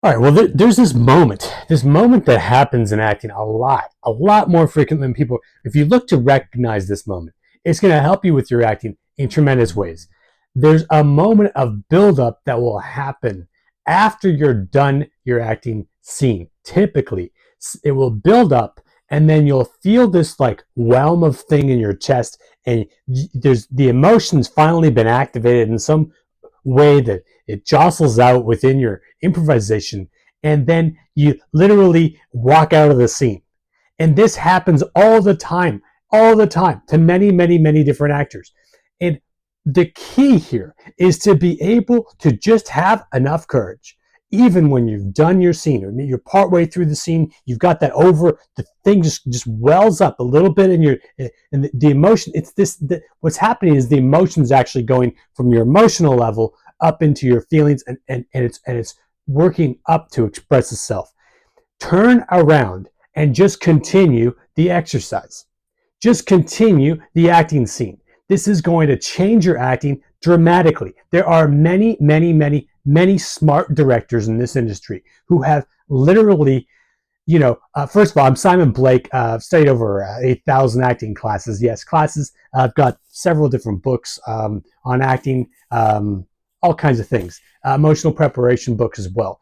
All right, well, there's this moment that happens in acting a lot more frequent than people. If you look to recognize this moment, it's going to help you with your acting in tremendous ways. There's a moment of buildup that will happen after you're done your acting scene. Typically, it will build up, and then you'll feel this like whelm of thing in your chest, and there's the emotions finally been activated in some way that it jostles out within your improvisation, and then you literally walk out of the scene. And this happens all the time to many, many, many different actors. And the key here is to be able to just have enough courage. Even when you've done your scene or you're partway through the scene, you've got that over, the thing just wells up a little bit in your, and the emotion, what's happening is the emotion's actually going from your emotional level up into your feelings, and it's working up to express itself. Turn around and just continue the exercise. Just continue the acting scene. This is going to change your acting dramatically. There are many, many, many, many smart directors in this industry who have literally, first of all, I'm Simon Blake. I've studied over 8,000 acting classes. Yes, classes. I've got several different books on acting, all kinds of things. Emotional preparation books as well,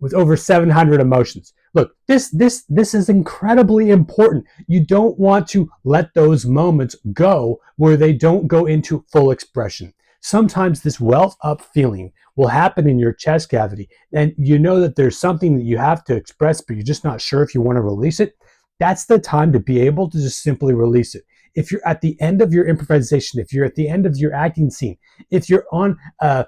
with over 700 emotions. Look, this is incredibly important. You don't want to let those moments go where they don't go into full expression. Sometimes this welt up feeling will happen in your chest cavity, and you know that there's something that you have to express, but you're just not sure if you want to release it. That's the time to be able to just simply release it. If you're at the end of your improvisation, if you're at the end of your acting scene, if you're on a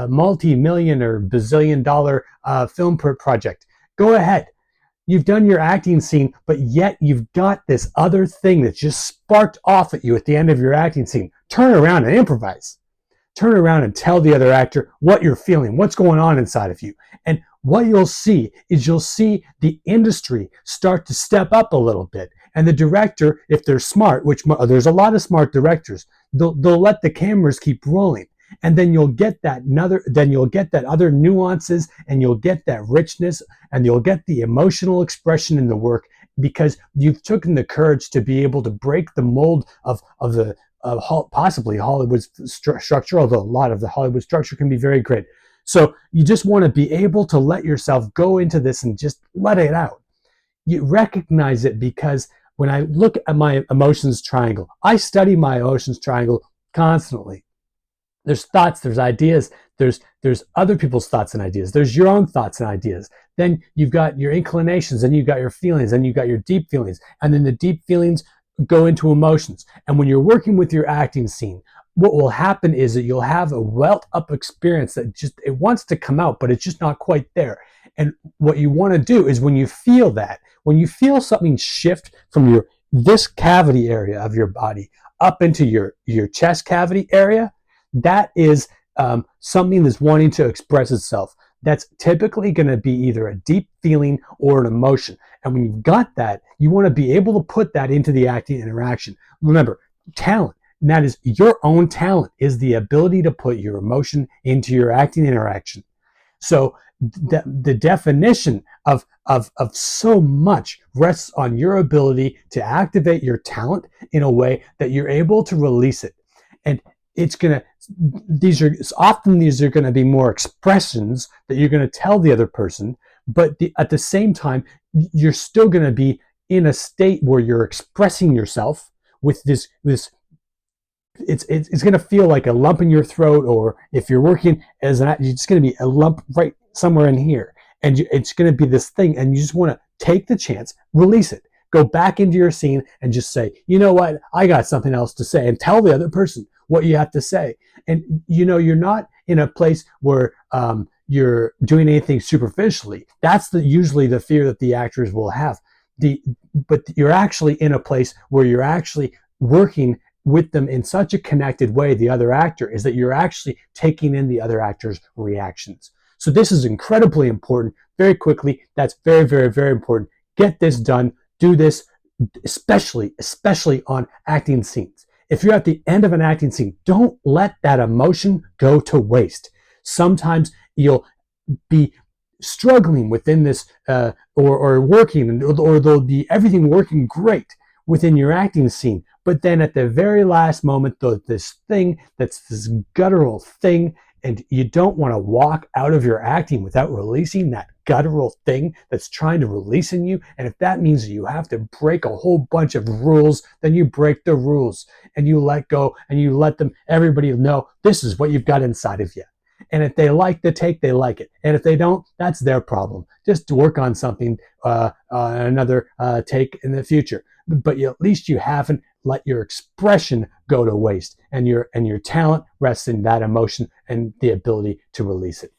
multi-million or bazillion dollar film project, go ahead. You've done your acting scene, but yet you've got this other thing that just sparked off at you at the end of your acting scene. Turn around and improvise. Turn around and tell the other actor what you're feeling, what's going on inside of you. And what you'll see is you'll see the industry start to step up a little bit. And the director, if they're smart, which there's a lot of smart directors, they'll let the cameras keep rolling. And then you'll get that other nuances, and you'll get that richness, and you'll get the emotional expression in the work, because you've taken the courage to be able to break the mold of the possibly Hollywood structure, although a lot of the Hollywood structure can be very great. So you just want to be able to let yourself go into this and just let it out. You recognize it, because when I look at my emotions triangle, I study my emotions triangle constantly. There's thoughts, there's ideas, there's other people's thoughts and ideas, there's your own thoughts and ideas. Then you've got your inclinations, then you've got your feelings, then you've got your deep feelings, and then the deep feelings go into emotions. And when you're working with your acting scene, what will happen is that you'll have a welt up experience that just, it wants to come out, but it's just not quite there. And what you want to do is, when you feel that, when you feel something shift from your this cavity area of your body up into your chest cavity area, that is something that's wanting to express itself. That's typically going to be either a deep feeling or an emotion. And when you've got that, you want to be able to put that into the acting interaction. Remember, talent, and that is your own talent, is the ability to put your emotion into your acting interaction. So the definition of so much rests on your ability to activate your talent in a way that you're able to release it. And it's going to, these are going to be more expressions that you're going to tell the other person, but at the same time, you're still going to be in a state where you're expressing yourself with this it's going to feel like a lump in your throat, or if you're working as an actor, it's going to be a lump right somewhere in here, and it's going to be this thing, and you just want to take the chance, release it, go back into your scene, and just say, you know what, I got something else to say, and tell the other person what you have to say. And you're not in a place where you're doing anything superficially. That's usually the fear that the actors will have. But you're actually in a place where you're actually working with them in such a connected way, the other actor, is that you're actually taking in the other actor's reactions. So this is incredibly important. Very quickly, that's very, very, very important. Get this done. Do this, especially on acting scenes. If you're at the end of an acting scene, don't let that emotion go to waste. Sometimes you'll be struggling within this, or working, or there'll be everything working great within your acting scene. But then at the very last moment, this thing that's this guttural thing, and you don't want to walk out of your acting without releasing that guttural thing that's trying to release in you. And if that means you have to break a whole bunch of rules, then you break the rules and you let go and you let everybody know this is what you've got inside of you. And if they like the take, they like it. And if they don't, that's their problem. Just work on something, another take in the future. But at least you haven't let your expression go to waste, and your talent rests in that emotion and the ability to release it.